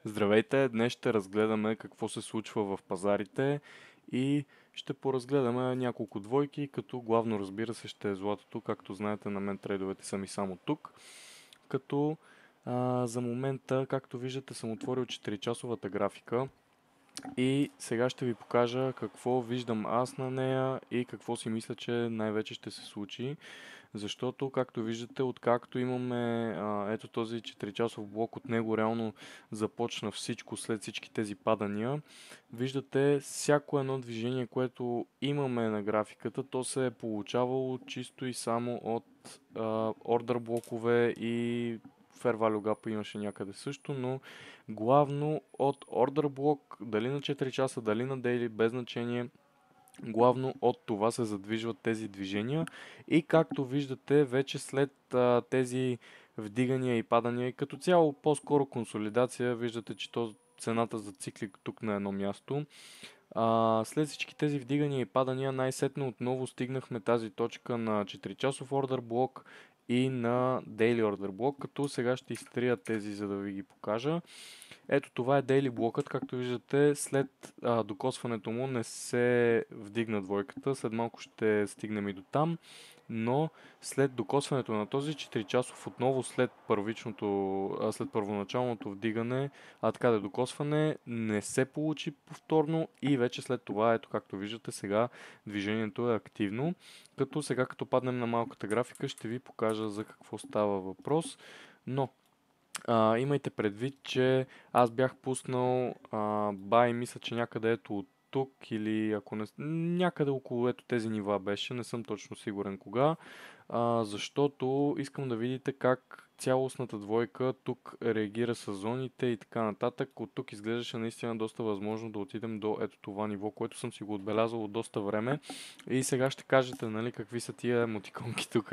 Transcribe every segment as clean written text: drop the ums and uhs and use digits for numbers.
Здравейте! Днес ще разгледаме какво се случва в пазарите и ще поразгледаме няколко двойки, като главно разбира се ще е златото. Както знаете, на мен трейдовете са ми само тук. Като за момента, както виждате, съм отворил 4-часовата графика и сега ще ви покажа какво виждам аз на нея и какво си мисля, че най-вече ще се случи. Защото, както виждате, откакто имаме ето този 4-часов блок, от него реално започна всичко след всички тези падания. Виждате, всяко едно движение, което имаме на графиката, то се е получавало чисто и само от ордер блокове и Fair Value Gap имаше някъде също, но главно от ордер блок, дали на 4 часа, дали на дейли, без значение. Главно от това се задвижват тези движения и както виждате, вече след тези вдигания и падания и като цяло по-скоро консолидация, виждате, че цената зацикли тук на едно място. След всички тези вдигания и падания, най-сетне отново стигнахме тази точка на 4-часов ордер блок и на Daily Order блок, като сега ще изтрия тези, за да ви ги покажа. Ето това е дейли блокът, както виждате, след докосването му не се вдигна двойката, след малко ще стигнем и до там, но след докосването на този 4 часов отново след първоначалното вдигане, така да докосване не се получи повторно и вече след това, ето както виждате сега движението е активно, като сега като паднем на малката графика ще ви покажа за какво става въпрос, но имайте предвид, че аз бях пуснал бай, мисля, че някъде ето от тук или ако не... някъде около ето тези нива беше, не съм точно сигурен кога, защото искам да видите как цялостната двойка тук реагира с зоните и така нататък. От тук изглеждаше наистина доста възможно да отидем до ето това ниво, което съм си го отбелязал от доста време. И сега ще кажете, нали, какви са тия емотиконки тук.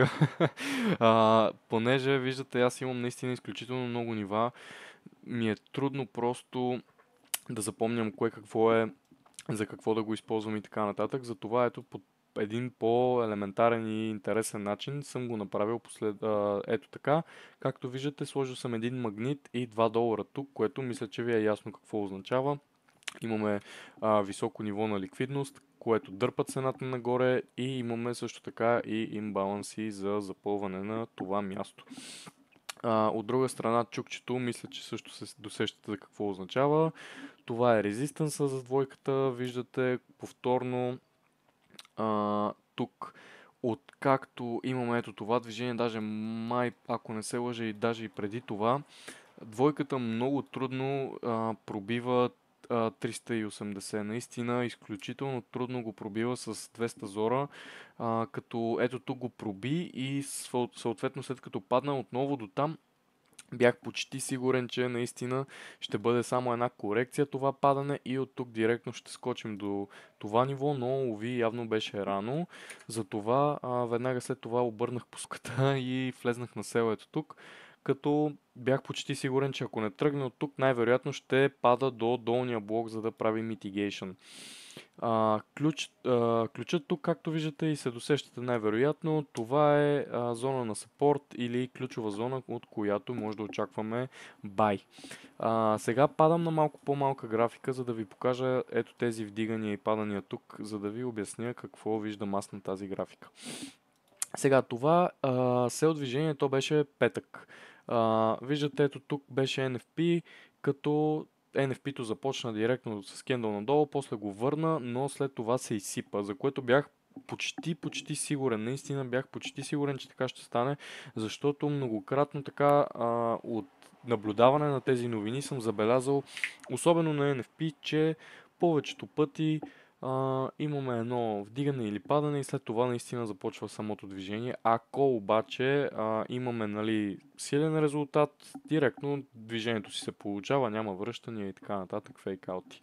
Понеже, виждате, аз имам наистина изключително много нива, ми е трудно просто да запомням кое какво е, за какво да го използвам и така нататък. Затова ето по един по-елементарен и интересен начин съм го направил ето така. Както виждате, сложил съм един магнит и $2 тук, което мисля, че ви е ясно какво означава. Имаме високо ниво на ликвидност, което дърпа цената нагоре и имаме също така и имбаланси за запълване на това място. От друга страна, чукчето, мисля, че също се досещате за какво означава. Това е резистанса за двойката. Виждате повторно тук, откакто имаме ето това движение, даже май, ако не се лъжа и даже и преди това, двойката много трудно пробива 380. Наистина, изключително трудно го пробива с 200 зора, като ето тук го проби и съответно след като падна отново до там, бях почти сигурен, че наистина ще бъде само една корекция това падане и от тук директно ще скочим до това ниво, но уви явно беше рано. Затова веднага след това обърнах пуската и влезнах на селото тук, като бях почти сигурен, че ако не тръгне от тук, най-вероятно ще пада до долния блок, за да прави mitigation. Ключът тук, както виждате и се досещате най-вероятно, това е зона на сапорт или ключова зона, от която може да очакваме бай. Сега падам на малко по-малка графика, за да ви покажа ето тези вдигания и падания тук, за да ви обясня какво виждам аз на тази графика. Сега това сел движение, то беше петък. Виждате, ето тук беше NFP, като NFP-то започна директно с кендъл надолу, после го върна, но след това се изсипа, за което бях почти сигурен. Наистина бях почти сигурен, че така ще стане, защото многократно така от наблюдаване на тези новини съм забелязал, особено на NFP, че повечето пъти имаме едно вдигане или падане и след това наистина започва самото движение. Ако обаче имаме, нали, силен резултат, директно движението си се получава, няма връщания и така нататък, фейкаути.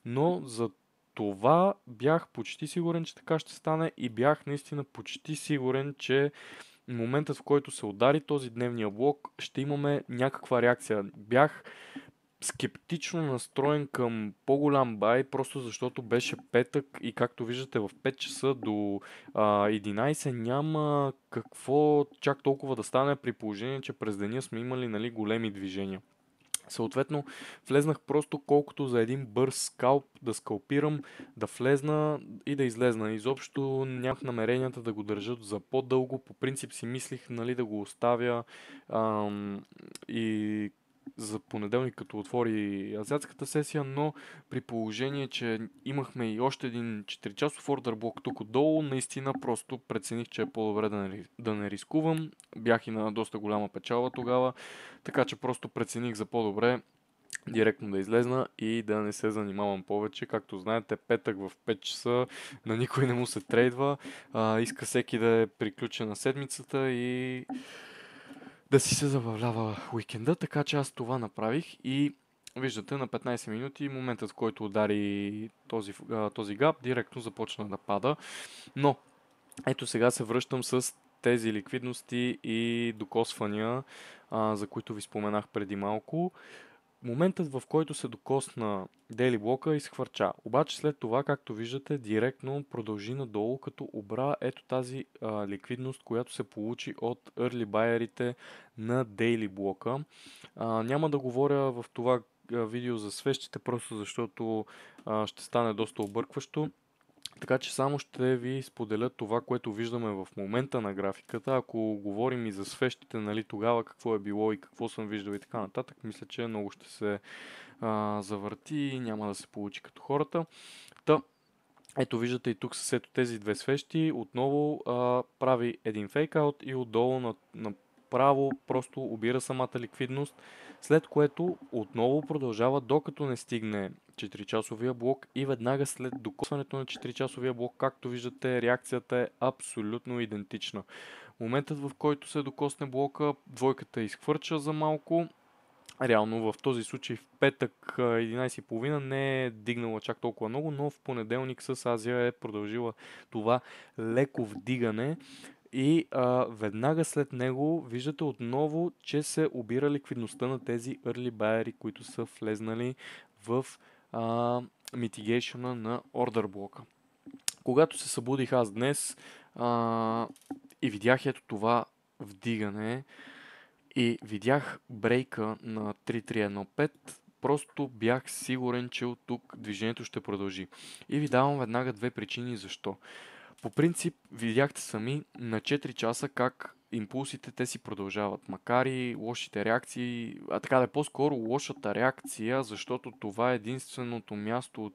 Но за това бях почти сигурен, че така ще стане и бях наистина почти сигурен, че моментът, в който се удари този дневния блок, ще имаме някаква реакция. Бях скептично настроен към по-голям бай, просто защото беше петък и както виждате в 5 часа до 11 няма какво чак толкова да стане при положение, че през деня сме имали, нали, големи движения. Съответно, влезнах просто колкото за един бърз скалп да скалпирам, да влезна и да излезна. Изобщо нямах намеренията да го държа за по-дълго. По принцип си мислих, нали, да го оставя и за понеделник, като отвори азиатската сесия, но при положение, че имахме и още един 4-часов ордер блок тук отдолу, наистина просто прецених, че е по-добре да не рискувам. Бях и на доста голяма печалба тогава, така че просто прецених за по-добре директно да излезна и да не се занимавам повече. Както знаете, петък в 5 часа на никой не му се трейдва. Иска всеки да е приключен на седмицата и да си се забавлява уикенда, така че аз това направих и виждате на 15 минути моментът, в който удари този гап, директно започна да пада. Но ето сега се връщам с тези ликвидности и докосвания, за които ви споменах преди малко. Моментът, в който се докосна Daily блока, изхвърча. Обаче след това, както виждате, директно продължи надолу, като обра ето тази ликвидност, която се получи от early buyer-ите на Daily блока. Няма да говоря в това видео за свещите, просто защото ще стане доста объркващо. Така че само ще ви споделя това, което виждаме в момента на графиката. Ако говорим и за свещите, нали, тогава какво е било и какво съм виждал и така нататък, мисля, че много ще се завърти и няма да се получи като хората. Та, ето виждате и тук с ето тези две свещи, отново прави един фейкаут и отдолу направо просто обира самата ликвидност, след което отново продължава докато не стигне 4-часовия блок и веднага след докосването на 4-часовия блок, както виждате, реакцията е абсолютно идентична. Моментът, в който се докосне блока, двойката изхвърча за малко. Реално в този случай в петък 11.30 не е дигнала чак толкова много, но в понеделник с Азия е продължила това леко вдигане и веднага след него виждате отново, че се обира ликвидността на тези early buyer, които са влезнали в митигейшъна на ордер блока. Когато се събудих аз днес и видях ето това вдигане, и видях брейка на 3315, просто бях сигурен, че от тук движението ще продължи. И ви давам веднага две причини защо. По принцип, видяхте сами на 4 часа как импулсите те си продължават. Макар и лошите реакции, така да е по-скоро лошата реакция, защото това е единственото място от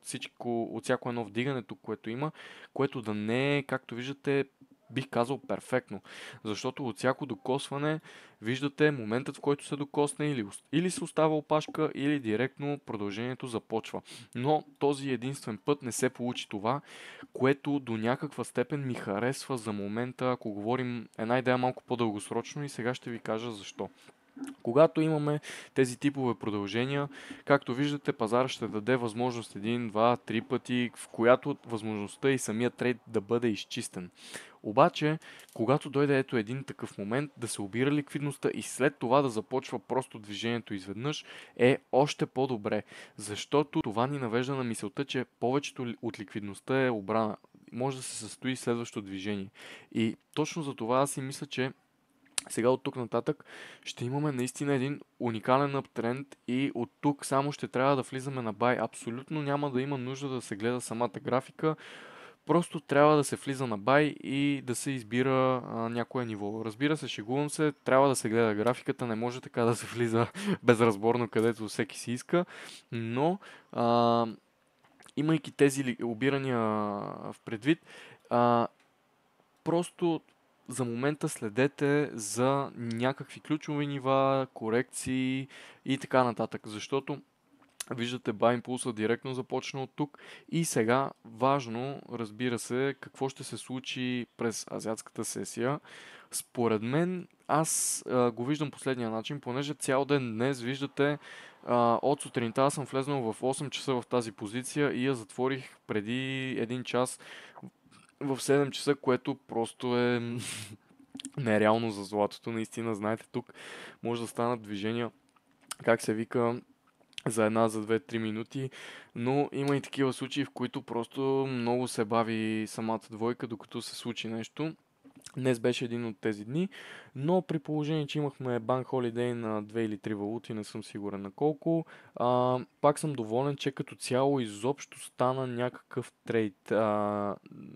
всяко едно вдигането, което има, което да не е, както виждате, бих казал перфектно. Защото от всяко докосване виждате моментът, в който се докосне или се остава опашка, или директно продължението започва. Но този единствен път не се получи това, което до някаква степен ми харесва за момента, ако говорим една идея малко по-дългосрочно и сега ще ви кажа защо. Когато имаме тези типове продължения, както виждате, пазар ще даде възможност 1, 2, 3 пъти, в която възможността и самия трейд да бъде изчистен. Обаче, когато дойде ето един такъв момент да се обира ликвидността и след това да започва просто движението изведнъж, е още по-добре, защото това ни навежда на мисълта, че повечето от ликвидността е обрана. Може да се състои следващо движение. И точно за това аз си мисля, че сега от тук нататък ще имаме наистина един уникален аптренд и от тук само ще трябва да влизаме на бай. Абсолютно няма да има нужда да се гледа самата графика. Просто трябва да се влиза на бай и да се избира някое ниво. Разбира се, шегувам се, трябва да се гледа графиката, не може така да се влиза безразборно където всеки си иска, но имайки тези обирания в предвид, просто за момента следете за някакви ключови нива, корекции и така нататък, защото виждате buy импулса директно започна от тук и сега важно, разбира се, какво ще се случи през азиатската сесия. Според мен, аз го виждам последния начин, понеже цял ден днес виждате от сутринта аз съм влезнал в 8 часа в тази позиция и я затворих преди 1 час в 7 часа, което просто е нереално за златото. Наистина, знаете, тук може да станат движения, как се вика, за една, за 2-3 минути, но има и такива случаи, в които просто много се бави самата двойка, докато се случи нещо. Днес беше един от тези дни, но при положение, че имахме банк холидей на 2 или 3 валути, не съм сигурен на колко, пак съм доволен, че като цяло изобщо стана някакъв трейд.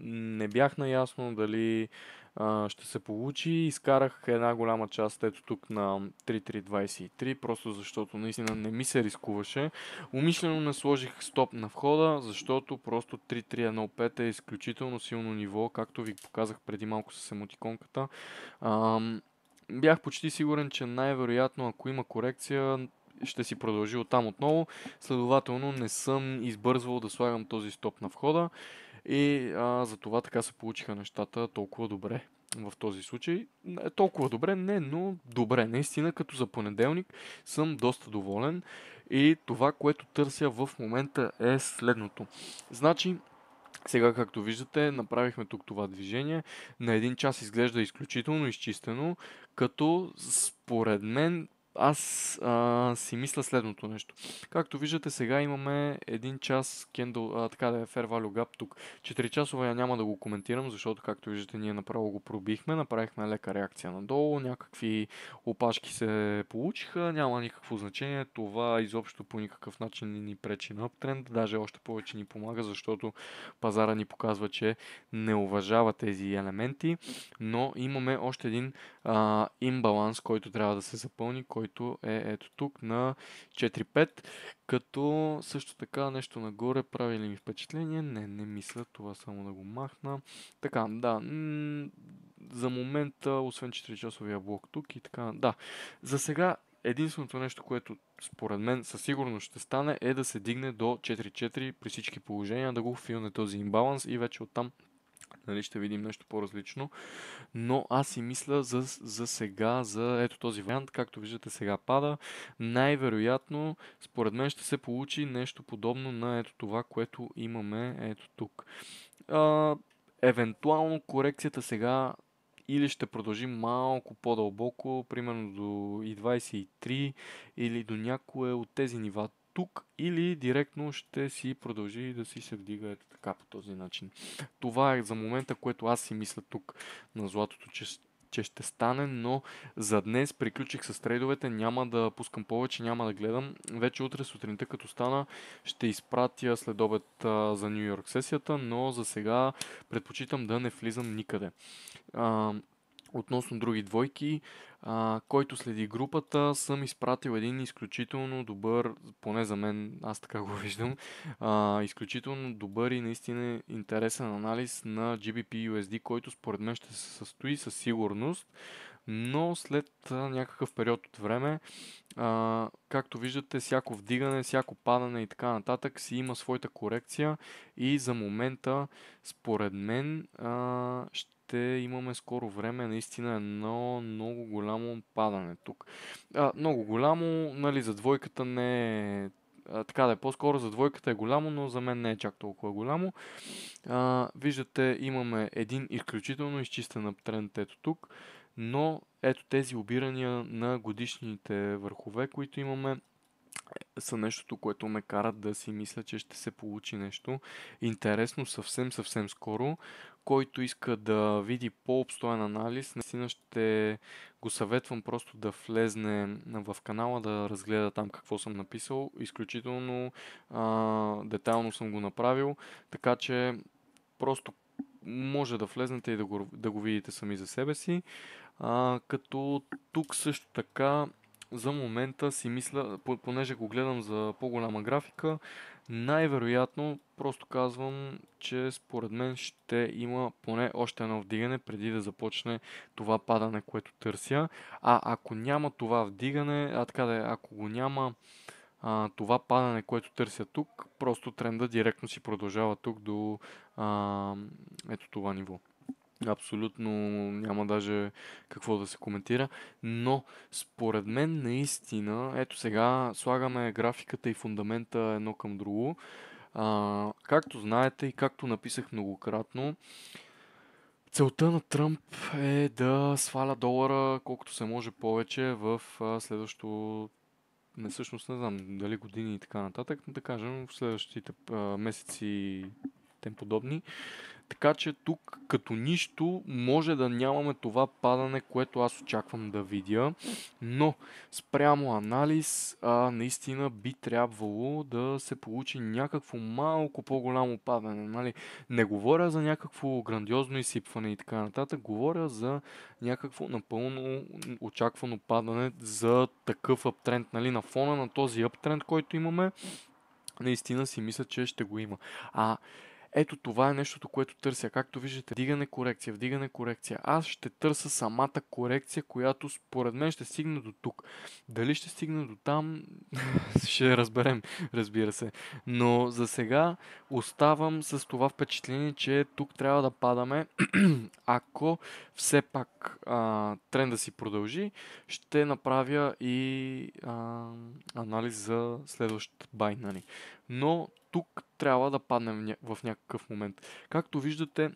Не бях наясно дали ще се получи. Изкарах една голяма част ето тук на 3323, просто защото наистина не ми се рискуваше. Умишлено не сложих стоп на входа, защото просто 3315 е изключително силно ниво, както ви показах преди малко с емотиконката. Бях почти сигурен, че най-вероятно, ако има корекция, ще си продължи оттам отново. Следователно не съм избързвал да слагам този стоп на входа и за това така се получиха нещата толкова добре. В този случай не толкова добре, не, но добре. Наистина, като за понеделник съм доста доволен и това, което търся в момента е следното. Значи, сега, както виждате, направихме тук това движение. На един час изглежда изключително изчистено, като според мен аз си мисля следното нещо. Както виждате, сега имаме един час кендъл, така да е Fair Value Gap тук. 4 часова я няма да го коментирам, защото както виждате ние направо го пробихме, направихме лека реакция надолу, някакви опашки се получиха, няма никакво значение, това изобщо по никакъв начин не ни пречи на uptrend, даже още повече ни помага, защото пазара ни показва, че не уважава тези елементи, но имаме още един имбаланс, който трябва да се запълни, който е ето тук на 4-5, като също така нещо нагоре прави ли ми впечатление? Не мисля, това само да го махна. Така, да, за момента, освен 4-часовия блок тук и така, да, за сега единственото нещо, което според мен със сигурност ще стане, е да се дигне до 4-4 при всички положения, да го филне този имбаланс и вече оттам, нали, ще видим нещо по-различно. Но аз си мисля за сега, за ето този вариант, както виждате сега пада. Най-вероятно, според мен ще се получи нещо подобно на ето това, което имаме ето тук. Евентуално корекцията сега или ще продължи малко по-дълбоко, примерно до и 23 или до някое от тези нива тук, или директно ще си продължи да си се вдига ето така по този начин. Това е за момента, което аз си мисля тук на златото, че ще стане, но за днес приключих с трейдовете, няма да пускам повече, няма да гледам. Вече утре сутринта като стана ще изпратя след обед за Ню Йорк сесията, но за сега предпочитам да не влизам никъде. Относно други двойки, който следи групата, съм изпратил един изключително добър, поне за мен, аз така го виждам, изключително добър и наистина интересен анализ на GBP USD, който според мен ще се състои със сигурност, но след някакъв период от време, както виждате, всяко вдигане, всяко падане и така нататък си има своята корекция и за момента, според мен, ще имаме скоро време наистина едно много голямо падане тук. Много голямо, нали, за двойката не е така да е, по-скоро за двойката е голямо, но за мен не е чак толкова голямо. Виждате, имаме един изключително изчистен аптренд ето тук, но ето тези обирания на годишните върхове, които имаме, са нещото, което ме кара да си мисля, че ще се получи нещо интересно съвсем скоро. Който иска да види по-обстоен анализ, наистина ще го съветвам просто да влезне в канала, да разгледа там какво съм написал. Изключително детайлно съм го направил, така че просто може да влезнете и да го видите сами за себе си. Като тук също така за момента си мисля, понеже го гледам за по-голяма графика, най-вероятно, просто казвам, че според мен ще има поне още едно вдигане преди да започне това падане, което търся. Ако няма това вдигане, така да е, ако го няма това падане, което търся тук, просто тренда директно си продължава тук до ето това ниво. Абсолютно няма даже какво да се коментира, но според мен наистина, ето сега слагаме графиката и фундамента едно към друго. Както знаете и както написах многократно, целта на Тръмп е да сваля долара колкото се може повече в следващото, не всъщност не знам дали години и така нататък, но да кажем в следващите месеци тем подобни. Така че тук като нищо може да нямаме това падане, което аз очаквам да видя, но спрямо анализ наистина би трябвало да се получи някакво малко по-голямо падане. Нали? Не говоря за някакво грандиозно изсипване и така нататък, говоря за някакво напълно очаквано падане за такъв аптренд. Нали? На фона на този аптренд, който имаме, наистина си мисля, че ще го има. Ето това е нещото, което търся. Както виждате, вдигане, корекция. Аз ще търся самата корекция, която според мен ще стигне до тук. Дали ще стигне до там, ще разберем, разбира се. Но за сега оставам с това впечатление, че тук трябва да падаме. Ако все пак тренда си продължи, ще направя и анализ за следващ бай. Нали? Но тук трябва да паднем в някакъв момент. Както виждате,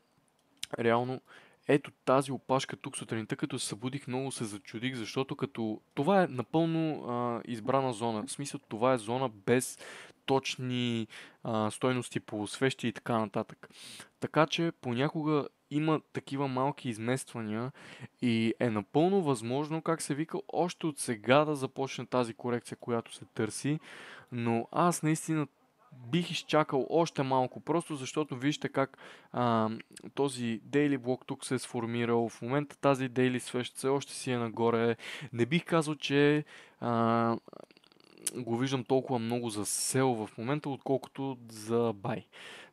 реално, ето тази опашка тук сутринта, като се събудих, много се зачудих, защото като това е напълно избрана зона. В смисъл, това е зона без точни стойности по свещи и така нататък. Така че понякога има такива малки измествания и е напълно възможно, как се вика, още от сега да започне тази корекция, която се търси, но аз наистина бих изчакал още малко, просто защото вижте как този daily блок тук се е сформирал. В момента тази daily свещ все още си е нагоре. Не бих казал, че го виждам толкова много за сел в момента, отколкото за бай.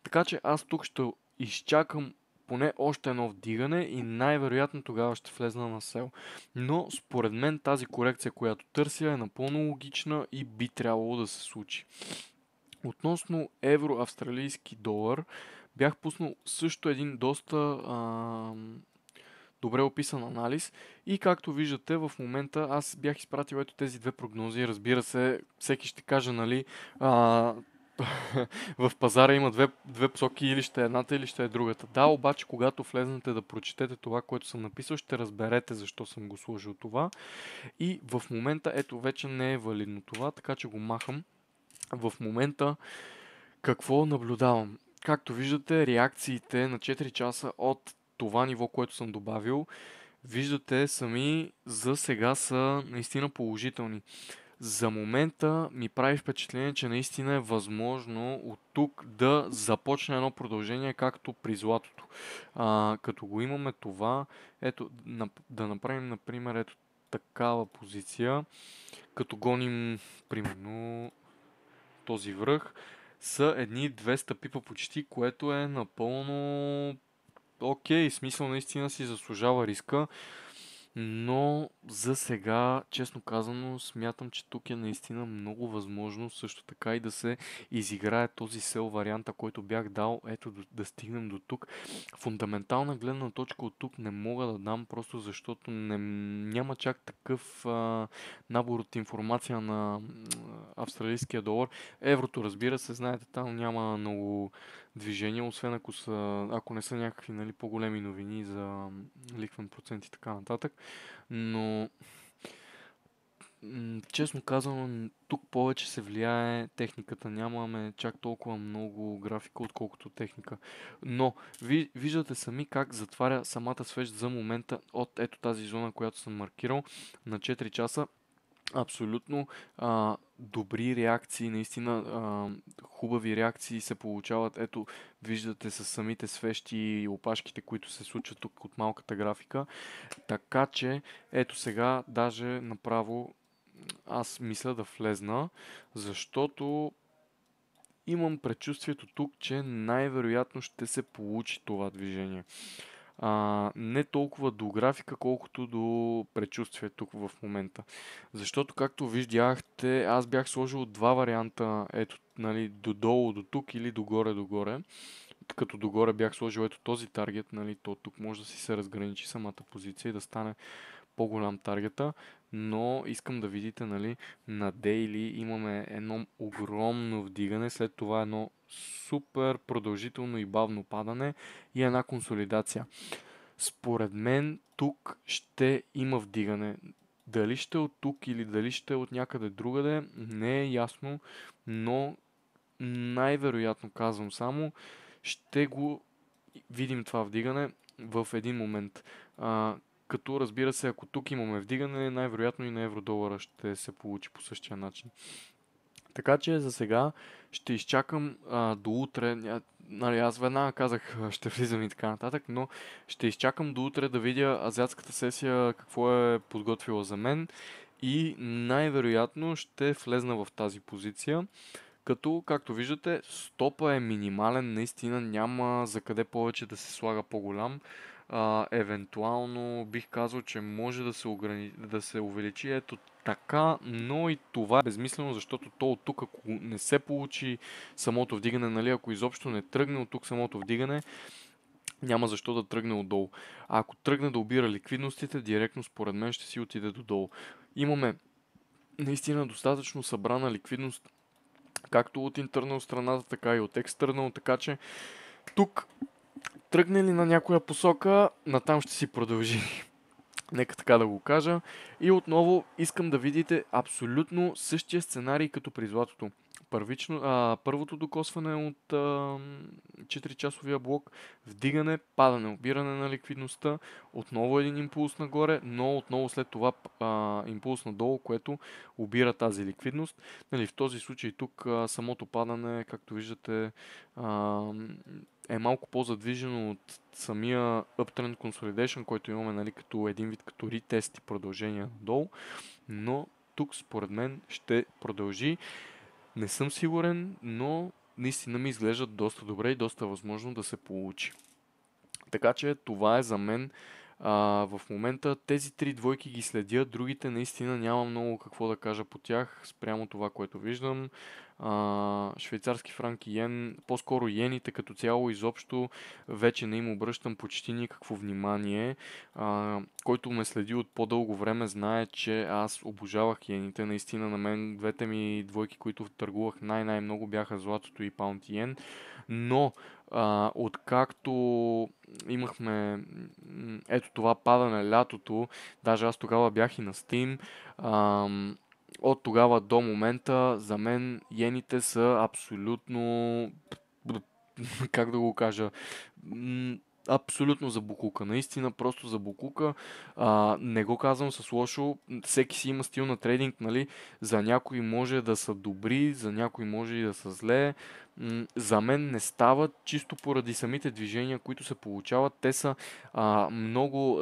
Така че аз тук ще изчакам поне още едно вдигане и най-вероятно тогава ще влезна на сел. Но според мен тази корекция, която търся, е напълно логична и би трябвало да се случи. Относно евро-австралийски долар, бях пуснал също един доста добре описан анализ и както виждате в момента аз бях изпратил ето тези две прогнози. Разбира се, всеки ще каже, нали, в пазара има две посоки, или ще е едната, или ще е другата. Да, обаче когато влезнете да прочетете това, което съм написал, ще разберете защо съм го сложил това. И в момента ето вече не е валидно това, така че го махам. В момента какво наблюдавам? Както виждате, реакциите на 4 часа от това ниво, което съм добавил, виждате сами за сега са наистина положителни. За момента ми прави впечатление, че наистина е възможно от тук да започне едно продължение, както при златото. Като го имаме това, ето да направим, например, ето такава позиция, като гоним, примерно, този връх, са едни 200 пипа почти, което е напълно окей, смисъл наистина си заслужава риска, но за сега, честно казано, смятам, че тук е наистина много възможно също така и да се изиграе този сел варианта, който бях дал, ето да стигнем до тук. Фундаментална гледна точка от тук не мога да дам, просто защото няма чак такъв набор от информация на австралийския долар. Еврото, разбира се, знаете, там няма много движение, освен ако не са някакви, нали, по-големи новини за лихвен процент и така нататък. Но честно казано, тук повече се влияе техниката. Нямаме чак толкова много графика, отколкото техника. Но виждате сами как затваря самата свещ за момента от ето тази зона, която съм маркирал на 4 часа. Абсолютно добри реакции, наистина хубави реакции се получават. Ето, виждате с самите свещи и опашките, които се случват тук от малката графика. Така че, ето сега, даже направо аз мисля да влезна, защото имам предчувствието тук, че най-вероятно ще се получи това движение. Не толкова до графика, колкото до предчувствие тук в момента. Защото, както виждахте, аз бях сложил два варианта, ето, нали, додолу до тук или догоре до горе. Като догоре бях сложил ето този таргет, нали, то тук може да си се разграничи самата позиция и да стане по-голям таргета, но искам да видите, нали, на дейли имаме едно огромно вдигане, след това едно супер продължително и бавно падане и една консолидация. Според мен тук ще има вдигане. Дали ще е от тук или дали ще е от някъде другаде, не е ясно, но най-вероятно казвам само, ще го видим това вдигане в един момент. Като разбира се, ако тук имаме вдигане, най-вероятно и на евро-долара ще се получи по същия начин. Така че за сега ще изчакам до утре. Нали, аз веднага казах, ще влизам и така нататък, но ще изчакам до утре да видя азиатската сесия какво е подготвила за мен и най-вероятно ще влезна в тази позиция. Като, както виждате, стопа е минимален, наистина няма за къде повече да се слага по-голям. Евентуално бих казал, че може да се увеличи ето така, но и това е безмислено, защото то от тук, ако не се получи самото вдигане, нали, ако изобщо не тръгне от тук самото вдигане, няма защо да тръгне отдолу. А ако тръгне да обира ликвидностите, директно според мен ще си отиде додолу. Имаме наистина достатъчно събрана ликвидност, както от интернал страната, така и от екстернал, така че тук тръгне ли на някоя посока, натам ще си продължи. Нека така да го кажа. И отново искам да видите абсолютно същия сценарий като при златото. Първото докосване от 4-часовия блок, вдигане, падане, обиране на ликвидността, отново един импулс нагоре, но отново след това импулс надолу, което обира тази ликвидност. Нали, в този случай тук самото падане, както виждате, е малко по-задвижено от самия Uptrend Consolidation, който имаме, нали, като един вид като ретест и продължение надолу, но тук според мен ще продължи. Не съм сигурен, но наистина ми изглеждат доста добре и доста възможно да се получи. Така че това е за мен. В момента тези три двойки ги следя, другите наистина няма много какво да кажа по тях, спрямо това, което виждам. Швейцарски франк и йен, по-скоро йените като цяло изобщо вече не им обръщам почти никакво внимание. Който ме следи от по-дълго време знае, че аз обожавах йените. Наистина на мен двете ми двойки, които търгувах най-много бяха златото и паунд йен. Но откакто имахме ето това падане лятото, даже аз тогава бях и на Steam, от тогава до момента за мен йените са абсолютно, как да го кажа, абсолютно за букука. Наистина просто за букука. Не го казвам с лошо. Всеки си има стил на трейдинг, нали? За някои може да са добри, за някои може и да са зле. За мен не стават чисто поради самите движения, които се получават. Те са много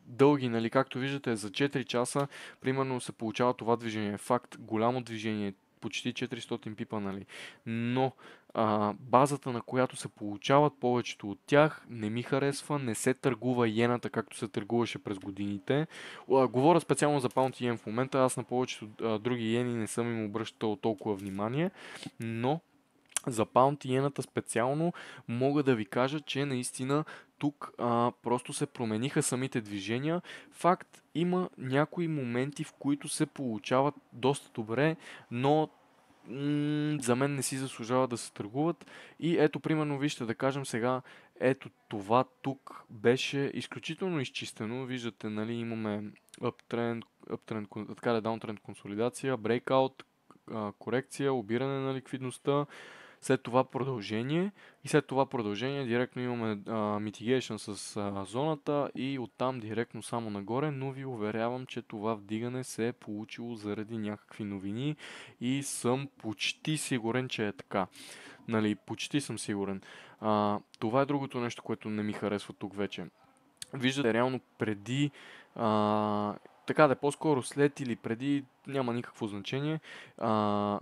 дълги, нали? Както виждате, за 4 часа примерно се получава това движение. Факт, голямо движение, почти 400 пипа, нали? Но базата, на която се получават повечето от тях, не ми харесва, не се търгува йената, както се търгуваше през годините. Говоря специално за паунд и йен в момента, аз на повечето други йени не съм им обръщал толкова внимание, но за паунд и йената специално мога да ви кажа, че наистина тук просто се промениха самите движения. Факт, има някои моменти, в които се получават доста добре, но за мен не си заслужава да се търгуват. И ето, примерно, вижте, да кажем сега, ето това тук беше изключително изчистено. Виждате, нали, имаме така да даунтренд консолидация, брейкаут, корекция, обиране на ликвидността, след това продължение и след това продължение директно имаме mitigation с зоната и оттам директно само нагоре, но ви уверявам, че това вдигане се е получило заради някакви новини и съм почти сигурен, че е така. Нали, почти съм сигурен. Това е другото нещо, което не ми харесва тук вече. Виждате, реално преди така да е по-скоро след или преди, няма никакво значение.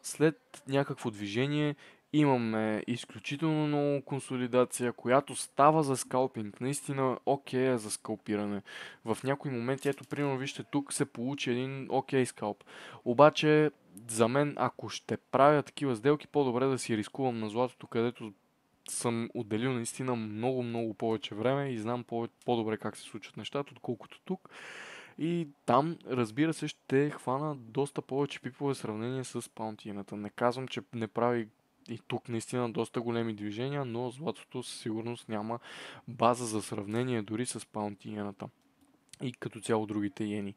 След някакво движение имаме изключително много консолидация, която става за скалпинг. Наистина окей е за скалпиране. В някои моменти, ето примерно вижте, тук се получи един окей скалп. Обаче за мен, ако ще правя такива сделки, по-добре да си рискувам на златото, където съм отделил наистина много повече време и знам по-добре как се случват нещата, отколкото тук. И там, разбира се, ще хвана доста повече пипове в сравнение с паунтиената. Не казвам, че не прави и тук наистина доста големи движения, но златото със сигурност няма база за сравнение дори с паунтиената. и като цяло другите иени.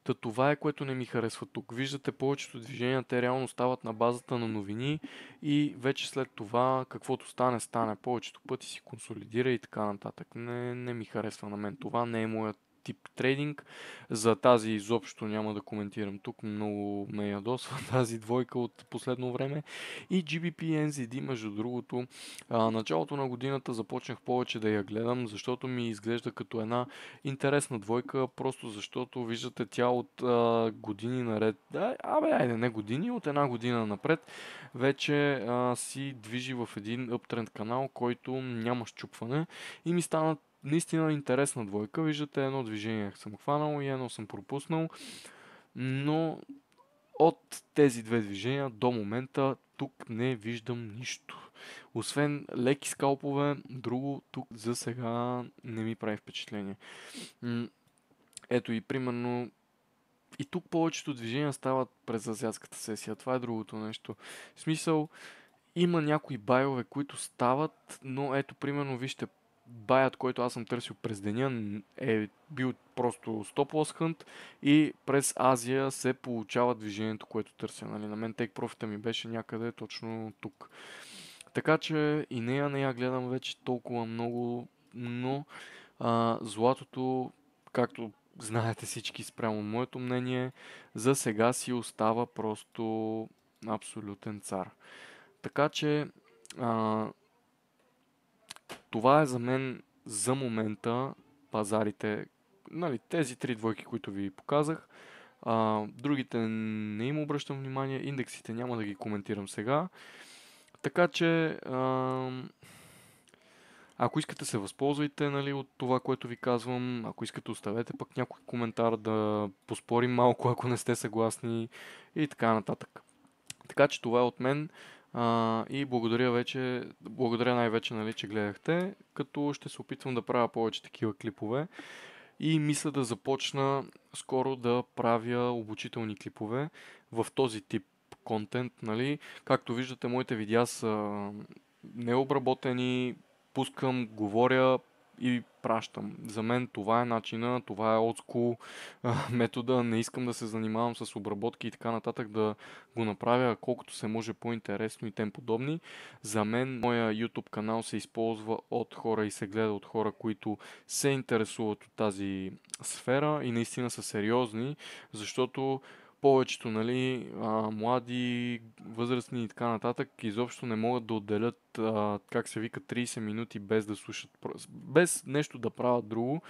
Та това е, което не ми харесва тук. Виждате, повечето движения те реално стават на базата на новини и вече след това каквото стане, стане. Повечето пъти си консолидира и така нататък. Не ми харесва на мен. Това не е моят тип трейдинг. За тази изобщо няма да коментирам тук. Много ме ядосва тази двойка от последно време. И GBP NZD, между другото, началото на годината започнах повече да я гледам, защото ми изглежда като една интересна двойка, просто защото виждате тя от години наред, айде не години, от една година напред, вече си движи в един uptrend канал, който няма счупване и ми стана наистина интересна двойка. Виждате, едно движение съм хванал и едно съм пропуснал, но от тези две движения до момента тук не виждам нищо. Освен леки скалпове, друго тук за сега не ми прави впечатление. Ето и примерно и тук повечето движения стават през азиатската сесия. Това е другото нещо. В смисъл, има някои байове, които стават, но ето примерно вижте, баят, който аз съм търсил през деня е бил просто Stop Loss Hunt и през Азия се получава движението, което търся. Нали? На мен Take Profit ми беше някъде точно тук. Така че и нея не я гледам вече толкова много, но златото, както знаете всички спрямо моето мнение, за сега си остава просто абсолютен цар. Така че това е за мен за момента пазарите, нали, тези три двойки, които ви показах. Другите не им обръщам внимание, индексите няма да ги коментирам сега. Така че ако искате се възползвайте, нали, от това, което ви казвам. Ако искате оставете пък някой коментар да поспорим малко, ако не сте съгласни и така нататък. Така че това е от мен и благодаря най-вече, нали, че гледахте, като ще се опитвам да правя повече такива клипове и мисля да започна скоро да правя обучителни клипове в този тип контент, нали. Както виждате, моите видеа са необработени, пускам, говоря и пращам. За мен това е начина, това е old school метода. Не искам да се занимавам с обработки и така нататък, да го направя колкото се може по-интересно и тем подобни. За мен моя YouTube канал се използва от хора и се гледа от хора, които се интересуват от тази сфера и наистина са сериозни, защото повечето, нали, млади, възрастни и така нататък изобщо не могат да отделят, как се вика, 30 минути без да слушат, без нещо да правят друго.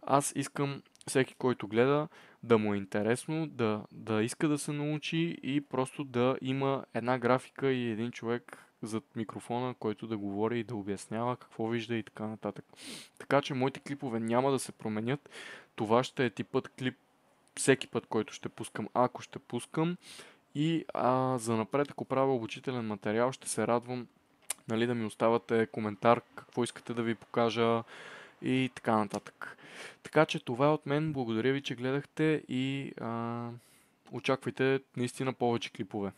Аз искам всеки, който гледа, да му е интересно, да иска да се научи и просто да има една графика и един човек зад микрофона, който да говори и да обяснява какво вижда и така нататък. Така че моите клипове няма да се променят. Това ще е типът клип всеки път, който ще пускам, ако ще пускам. И за напред, ако правя обучителен материал, ще се радвам, нали, да ми оставате коментар, какво искате да ви покажа и така нататък. Така че това е от мен. Благодаря ви, че гледахте и очаквайте наистина повече клипове.